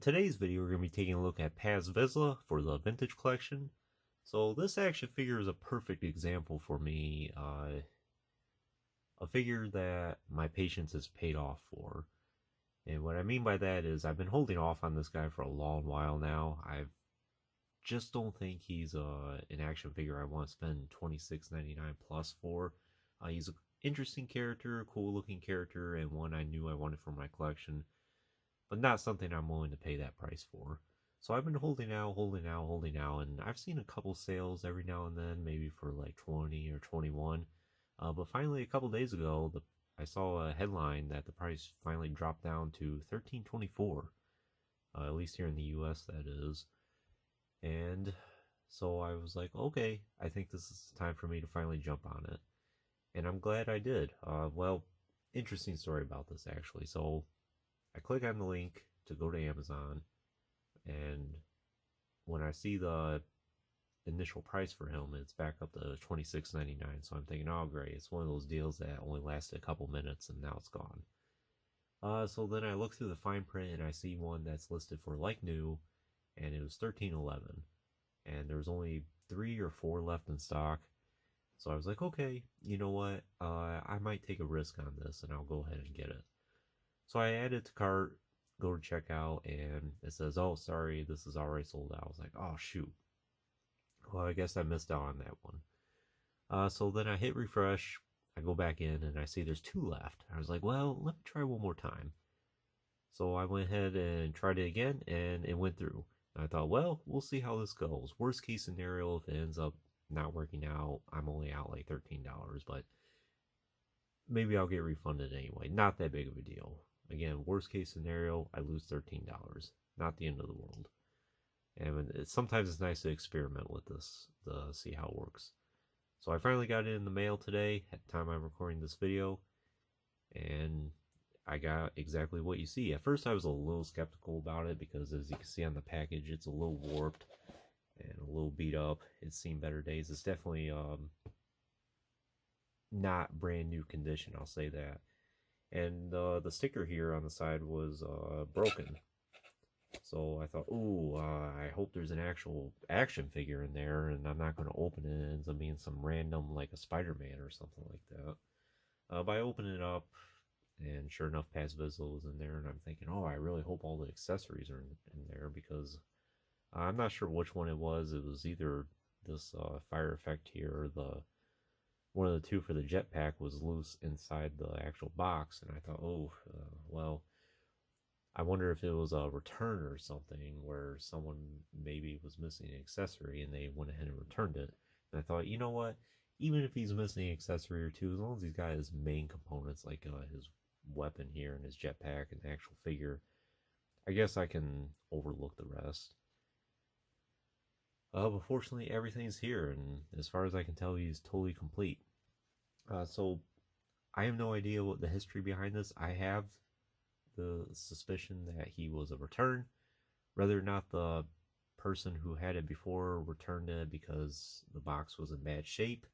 today's video, we're going to be taking a look at Paz Vizsla for the vintage collection. So this action figure is a perfect example for me, a figure that my patience has paid off for. And what I mean by that is I've been holding off on this guy for a long while now. I just don't think he's an action figure I want to spend $26.99 plus for. He's an interesting character, cool looking character, and one I knew I wanted for my collection, but not something I'm willing to pay that price for. So I've been holding out, and I've seen a couple sales every now and then, maybe for like 20 or 21. But finally, a couple days ago, I saw a headline that the price finally dropped down to $13.24, at least here in the U.S. that is. And so I was like, okay, I think this is time for me to finally jump on it. And I'm glad I did. Well, interesting story about this actually. So I click on the link to go to Amazon, and when I see the initial price for him, it's back up to $26.99. So I'm thinking, oh great, it's one of those deals that only lasted a couple minutes and now it's gone. So then I look through the fine print and I see one that's listed for like new, and it was $13.11, and there was only 3 or 4 left in stock. So I was like, okay, you know what, I might take a risk on this and I'll go ahead and get it. So I add it to cart, go to checkout, and it says, oh, sorry, this is already sold out. I was like, oh, shoot. Well, I guess I missed out on that one. So then I hit refresh, I go back in, and I see there's 2 left. I was like, well, let me try one more time. So I went ahead and tried it again, and it went through. And I thought, well, we'll see how this goes. Worst case scenario, if it ends up not working out, I'm only out like $13, but maybe I'll get refunded anyway. Not that big of a deal. Again, worst case scenario, I lose $13. Not the end of the world. And sometimes it's nice to experiment with this to see how it works. So I finally got it in the mail today at the time I'm recording this video, and I got exactly what you see. At first I was a little skeptical about it because, as you can see on the package, it's a little warped and a little beat up. It's seen better days. It's definitely not brand new condition, I'll say that. And the sticker here on the side was broken. So I thought, ooh, I hope there's an actual action figure in there, and I'm not going to open it and it ends up being some random, like a Spider-Man or something like that. But I opened it up, and sure enough, Paz Vizsla was in there, and I'm thinking, oh, I really hope all the accessories are in there, because I'm not sure which one it was. It was either this fire effect here, or one of the 2 for the jetpack was loose inside the actual box, and I thought, oh, well, I wonder if it was a return or something where someone maybe was missing an accessory and they went ahead and returned it. And I thought, you know what, even if he's missing an accessory or 2, as long as he's got his main components, like his weapon here and his jetpack and the actual figure, I guess I can overlook the rest. But fortunately, everything's here, and as far as I can tell, he's totally complete. So I have no idea what the history behind this. I have the suspicion that he was a return, whether or not the person who had it before returned it because the box was in bad shape.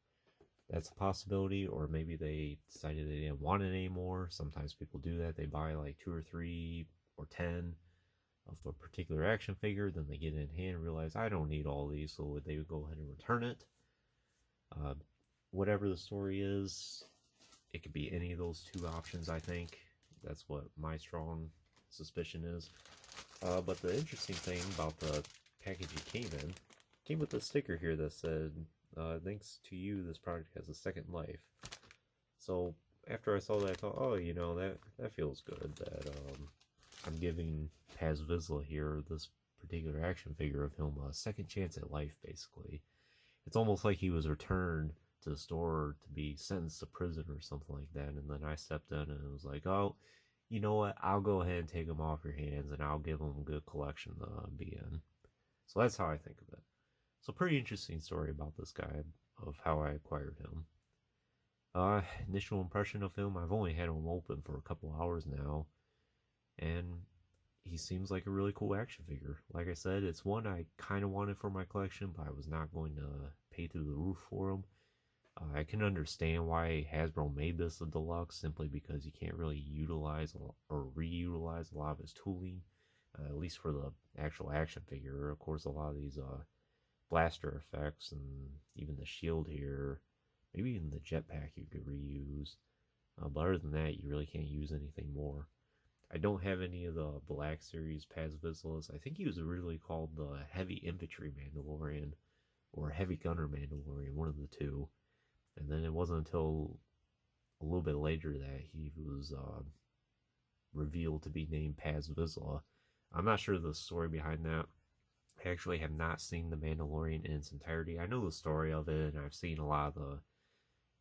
That's a possibility, or maybe they decided they didn't want it anymore. Sometimes people do that. They buy like 2 or 3 or 10 of a particular action figure, then they get it in hand and realize, I don't need all these, so they would go ahead and return it. Whatever the story is, it could be any of those 2 options, I think. That's what my strong suspicion is. But the interesting thing about the package it came with a sticker here that said, thanks to you, this product has a second life. So after I saw that, I thought, oh, you know, that feels good, that I'm giving Paz Vizsla here, this particular action figure of him, a second chance at life, basically. It's almost like he was returned to the store to be sentenced to prison or something like that, and then I stepped in and it was like, oh, you know what, I'll go ahead and take him off your hands and I'll give him a good collection to be in. So that's how I think of it. So pretty interesting story about this guy, of how I acquired him. Initial impression of him, I've only had him open for a couple hours now, and he seems like a really cool action figure. Like I said, it's one I kind of wanted for my collection, but I was not going to pay through the roof for him. I can understand why Hasbro made this a deluxe, simply because you can't really utilize or reutilize a lot of his tooling. at least for the actual action figure. Of course, a lot of these blaster effects and even the shield here, maybe even the jetpack you could reuse. But other than that, you really can't use anything more. I don't have any of the Black Series Paz Vizslas. I think he was originally called the Heavy Infantry Mandalorian or Heavy Gunner Mandalorian, one of the two. And then it wasn't until a little bit later that he was revealed to be named Paz Vizsla. I'm not sure the story behind that. I actually have not seen The Mandalorian in its entirety. I know the story of it, and I've seen a lot of the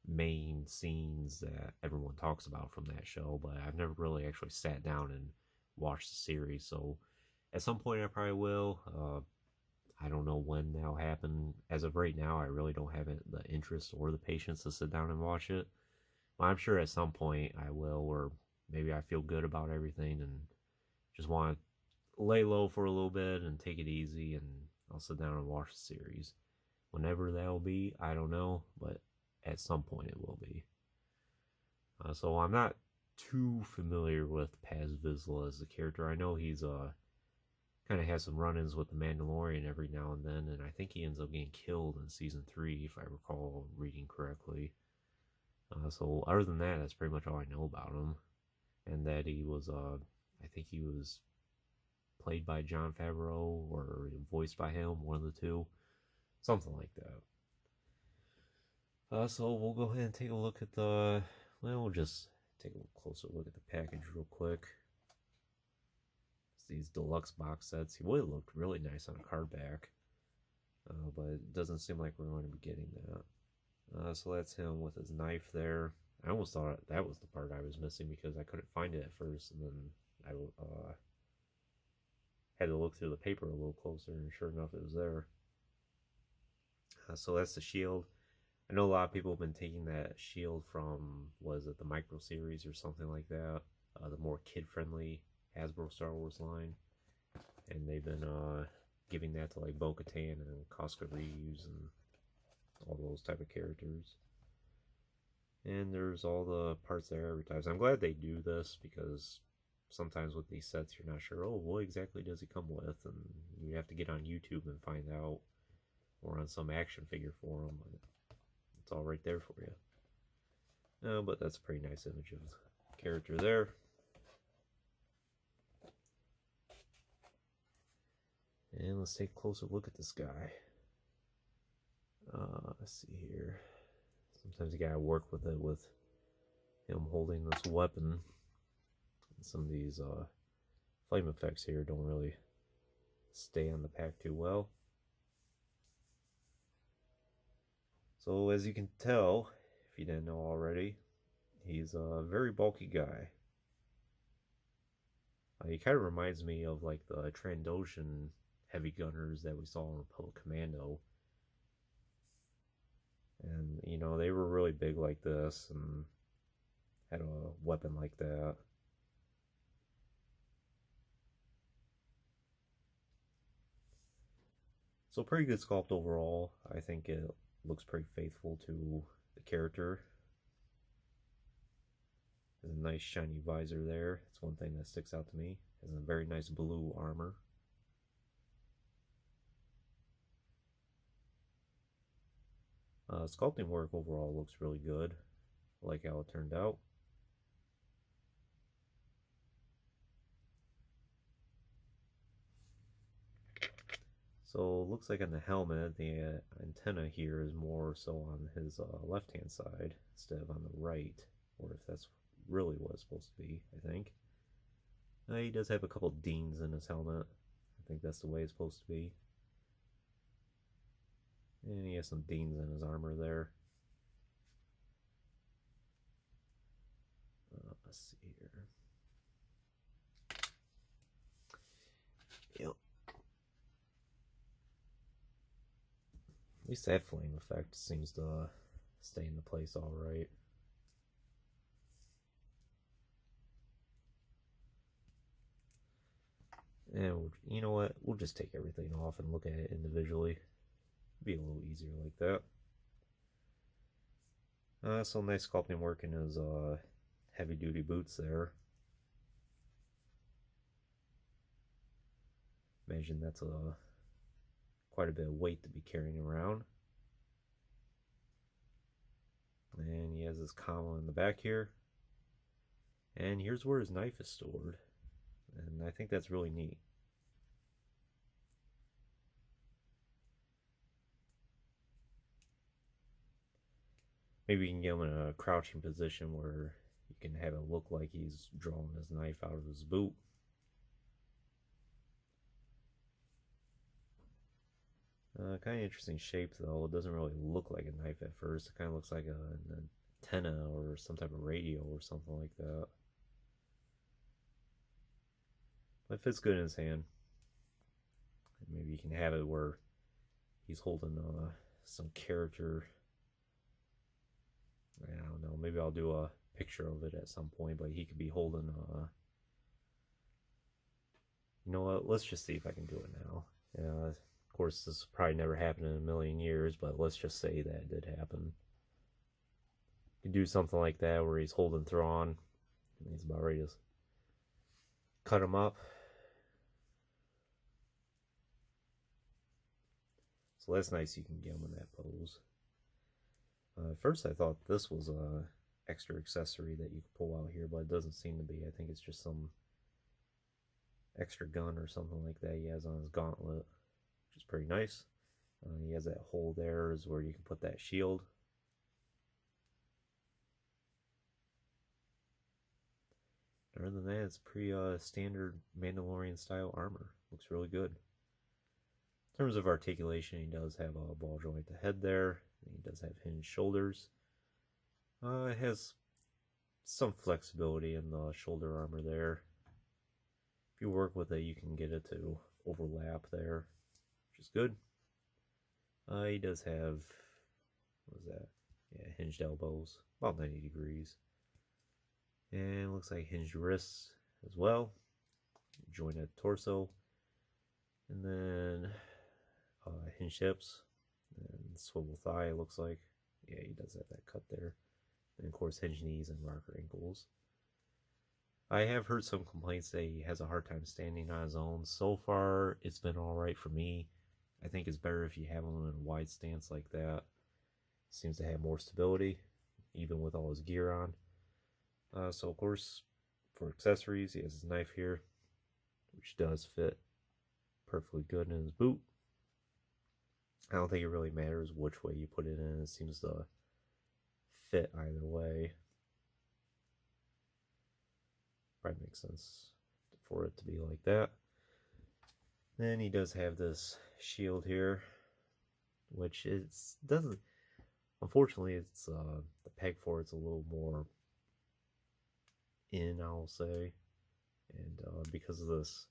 main scenes that everyone talks about from that show, but I've never really actually sat down and watched the series. So at some point I probably will. I don't know when that'll happen. As of right now, I really don't have the interest or the patience to sit down and watch it. But I'm sure at some point I will, or maybe I feel good about everything and just want to lay low for a little bit and take it easy, and I'll sit down and watch the series. Whenever that'll be, I don't know, but at some point it will be. So I'm not too familiar with Paz Vizsla as a character. I know he's kind of has some run-ins with the Mandalorian every now and then, and I think he ends up getting killed in season 3, if I recall reading correctly. So other than that, that's pretty much all I know about him. And that he was, I think he was played by Jon Favreau or voiced by him, one of the two. Something like that. So we'll go ahead and take a look at we'll just take a closer look at the package real quick. It's these deluxe box sets. He would have looked really nice on a card back, but it doesn't seem like we're going to be getting that. So that's him with his knife there. I almost thought that was the part I was missing because I couldn't find it at first, and then I had to look through the paper a little closer, and sure enough, it was there. So that's the shield. I know a lot of people have been taking that shield from, was it the Micro Series or something like that, the more kid-friendly Hasbro Star Wars line, and they've been giving that to like Bo-Katan and Koska Reeves and all those type of characters. And there's all the parts that are advertised. I'm glad they do this because sometimes with these sets you're not sure, oh, what exactly does he come with, and you have to get on YouTube and find out, or on some action figure forum. It's all right there for you. No, but that's a pretty nice image of the character there. And let's take a closer look at this guy. Let's see here. Sometimes you gotta work with it with him holding this weapon. And some of these flame effects here don't really stay on the pack too well. So as you can tell, if you didn't know already, he's a very bulky guy. He kind of reminds me of like the Trandoshan heavy gunners that we saw in Republic Commando. And, you know, they were really big like this and had a weapon like that. So pretty good sculpt overall. I think it looks pretty faithful to the character. There's a nice shiny visor there. It's one thing that sticks out to me. Has a very nice blue armor. Sculpting work overall looks really good. I like how it turned out. So it looks like on the helmet, the antenna here is more so on his left-hand side instead of on the right, or if that's really what it's supposed to be, I think. He does have a couple dings in his helmet. I think that's the way it's supposed to be. And he has some dings in his armor there. Let's see here. Yep. At least that flame effect seems to stay into place all right. And you know what? We'll just take everything off and look at it individually. Be a little easier like that. So nice sculpting work in his heavy duty boots there. Imagine that's quite a bit of weight to be carrying around. And he has his comma in the back here. And here's where his knife is stored. And I think that's really neat. Maybe you can get him in a crouching position where you can have it look like he's drawing his knife out of his boot. Kind of interesting shape though. It doesn't really look like a knife at first. It kind of looks like an antenna or some type of radio or something like that. But it fits good in his hand. And maybe you can have it where he's holding some character. I don't know. Maybe I'll do a picture of it at some point, but he could be holding you know what? Let's just see if I can do it now. Of course, this probably never happened in a million years, but let's just say that it did happen. You could do something like that where he's holding Thrawn and he's about ready to cut him up. So that's nice. You can get him in that pose. At first I thought this was a extra accessory that you could pull out here, but it doesn't seem to be. I think it's just some extra gun or something like that he has on his gauntlet, which is pretty nice. He has that hole there is where you can put that shield. Other than that, it's pretty standard Mandalorian style armor. Looks really good. In terms of articulation, he does have a ball joint at the head there. He does have hinged shoulders. It has some flexibility in the shoulder armor there. If you work with it, you can get it to overlap there, which is good. He does have, what is that? Yeah, hinged elbows, about 90 degrees. And it looks like hinged wrists as well. Jointed torso. And then hinged hips. And swivel thigh, it looks like. Yeah, he does have that cut there. And of course, hinged knees and rocker ankles. I have heard some complaints that he has a hard time standing on his own. So far, it's been alright for me. I think it's better if you have him in a wide stance like that. Seems to have more stability, even with all his gear on. So of course, for accessories, he has his knife here, which does fit perfectly good in his boot. I don't think it really matters which way you put it in. It seems to fit either way. Probably makes sense for it to be like that. Then he does have this shield here, which doesn't. Unfortunately, it's the peg for it's a little more in, I'll say, and because of this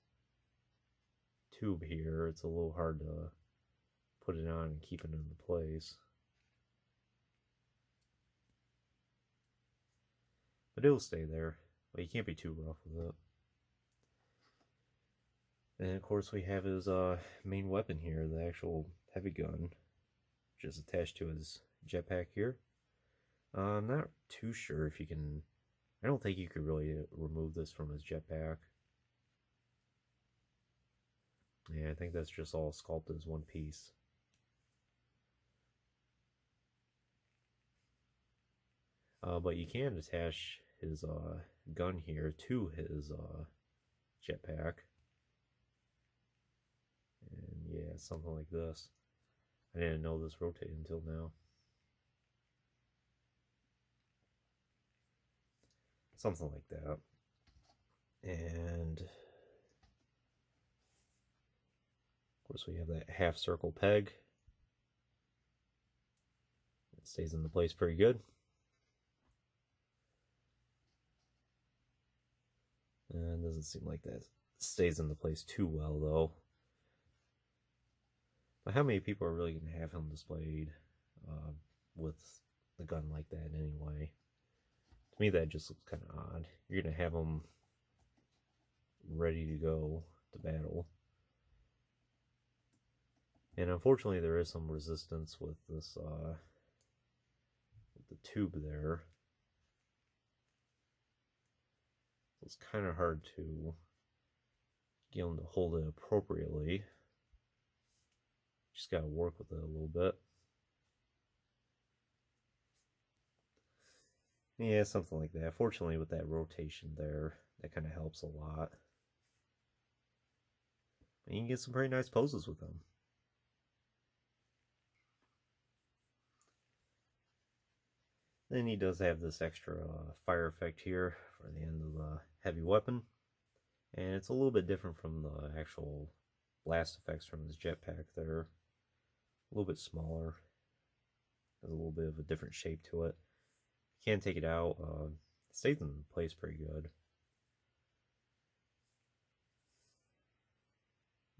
tube here, it's a little hard to put it on and keep it into place. But it'll stay there. But you can't be too rough with it. And of course we have his main weapon here, the actual heavy gun, which is attached to his jetpack here. I'm not too sure if you can. I don't think you could really remove this from his jetpack. Yeah, I think that's just all sculpted as one piece. But you can attach his gun here to his jetpack. And yeah, something like this. I didn't know this rotated until now. Something like that. And of course we have that half circle peg. It stays into place pretty good. And it doesn't seem like that stays into place too well though. But how many people are really going to have him displayed with the gun like that anyway? To me, that just looks kind of odd. You're going to have him ready to go to battle. And unfortunately, there is some resistance with this, with the tube there. It's kind of hard to get them to hold it appropriately. Just gotta work with it a little bit. Yeah, something like that. Fortunately, with that rotation there, that kind of helps a lot. And you can get some very nice poses with them. Then he does have this extra fire effect here for the end of the heavy weapon. And it's a little bit different from the actual blast effects from his jetpack there. A little bit smaller. Has a little bit of a different shape to it. You can't take it out. It stays in place pretty good.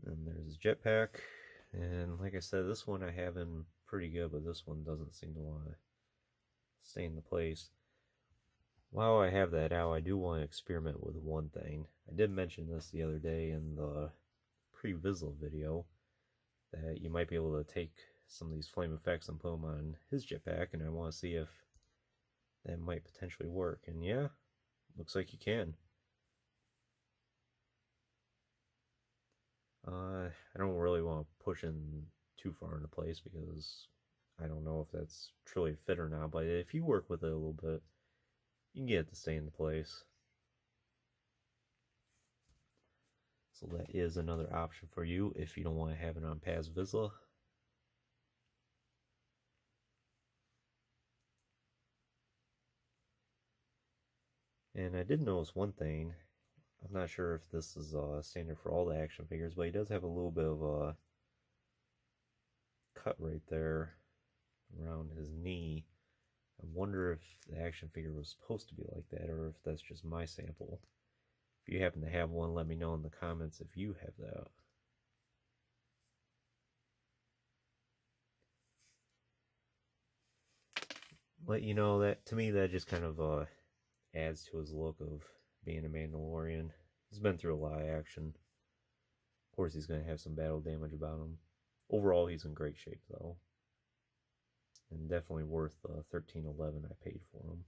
And there's his jetpack. And like I said, this one I have in pretty good, but this one doesn't seem to want to stay in the place. While I have that out, I do want to experiment with one thing. I did mention this the other day in the Paz Vizsla video, that you might be able to take some of these flame effects and put them on his jetpack, and I want to see if that might potentially work. And yeah, looks like you can. I don't really want to push in too far into place because I don't know if that's truly fit or not, but if you work with it a little bit, you can get it to stay into place. So that is another option for you if you don't want to have it on Paz Vizsla. And I did notice one thing. I'm not sure if this is standard for all the action figures, but he does have a little bit of a cut right there around his knee. I wonder if the action figure was supposed to be like that, or if that's just my sample. If you happen to have one, let me know in the comments if you have that. But you know, that to me that just kind of adds to his look of being a Mandalorian. He's been through a lot of action. Of course, he's going to have some battle damage about him. Overall, he's in great shape, though. And definitely worth the $13.11 I paid for him.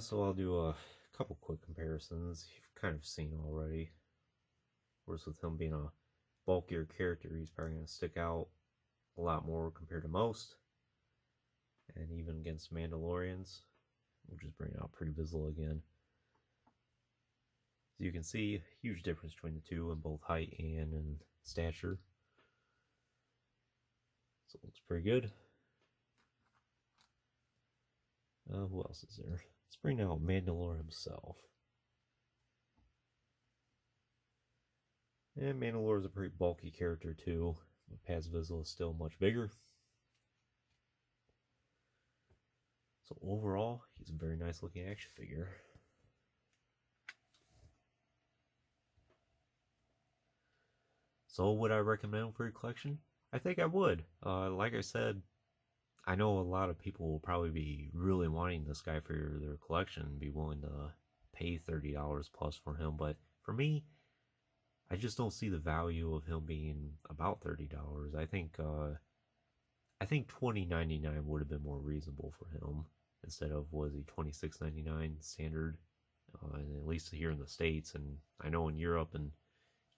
So I'll do a couple quick comparisons. You've kind of seen already. Of course, with him being a bulkier character, he's probably going to stick out a lot more compared to most. And even against Mandalorians. We'll just bring out Paz Vizsla again. So you can see a huge difference between the two in both height and in stature. So it looks pretty good. Who else is there? Let's bring out Mandalore himself. And Mandalore is a pretty bulky character too. But Paz Vizsla is still much bigger. So overall, he's a very nice looking action figure. So would I recommend him for your collection? I think I would. Like I said, I know a lot of people will probably be really wanting this guy for their collection and be willing to pay $30 plus for him, but for me, I just don't see the value of him being about $30. I think $20.99 would have been more reasonable for him instead of, was he $26.99 standard, at least here in the States. And I know in Europe and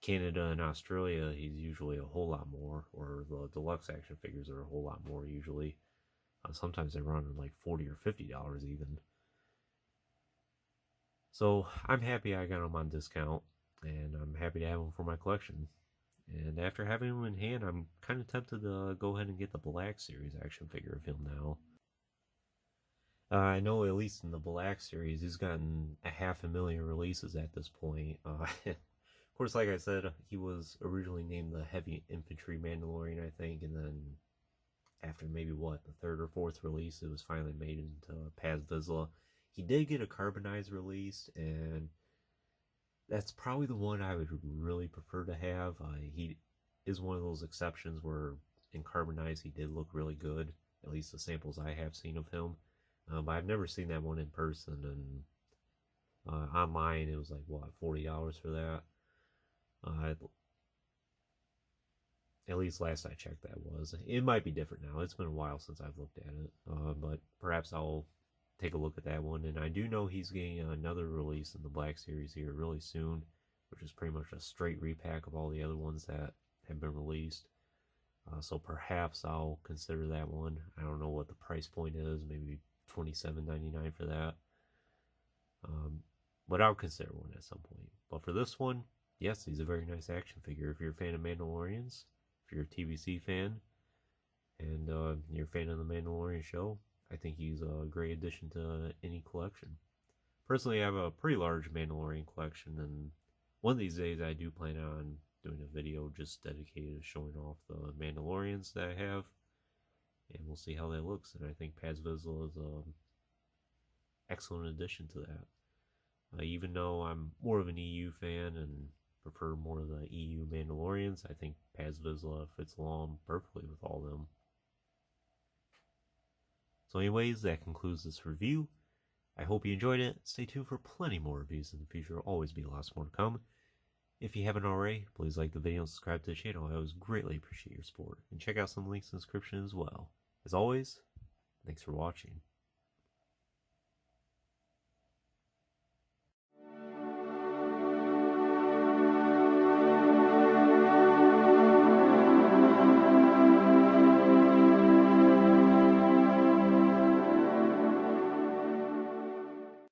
Canada and Australia, he's usually a whole lot more, or the deluxe action figures are a whole lot more usually. Sometimes they run like $40 or $50 even. So I'm happy I got him on discount, and I'm happy to have him for my collection. And after having him in hand, I'm kind of tempted to go ahead and get the Black Series action figure of him now. I know at least in the Black Series, he's gotten 500,000 releases at this point. Of course, like I said, he was originally named the Heavy Infantry Mandalorian, I think, and then after maybe, the third or fourth release, it was finally made into Paz Vizsla. He did get a carbonized release, and that's probably the one I would really prefer to have. He is one of those exceptions where in carbonized he did look really good, at least the samples I have seen of him. But I've never seen that one in person, and online it was like, $40 for that? At least last I checked that was. It might be different now. It's been a while since I've looked at it. But perhaps I'll take a look at that one. And I do know he's getting another release in the Black Series here really soon, which is pretty much a straight repack of all the other ones that have been released. So perhaps I'll consider that one. I don't know what the price point is, maybe $27.99 for that. But I'll consider one at some point. But for this one, yes, he's a very nice action figure. If you're a fan of Mandalorians, if you're a TVC fan, and you're a fan of the Mandalorian show, I think he's a great addition to any collection. Personally, I have a pretty large Mandalorian collection, and one of these days I do plan on doing a video just dedicated to showing off the Mandalorians that I have, and we'll see how that looks. And I think Paz Vizsla is an excellent addition to that. Even though I'm more of an EU fan and prefer more of the EU Mandalorians, I think Paz Vizsla fits along perfectly with all of them. So anyways, that concludes this review. I hope you enjoyed it. Stay tuned for plenty more reviews in the future. There will always be lots more to come. If you haven't already, please like the video and subscribe to the channel. I always greatly appreciate your support. And check out some links in the description as well. As always, thanks for watching.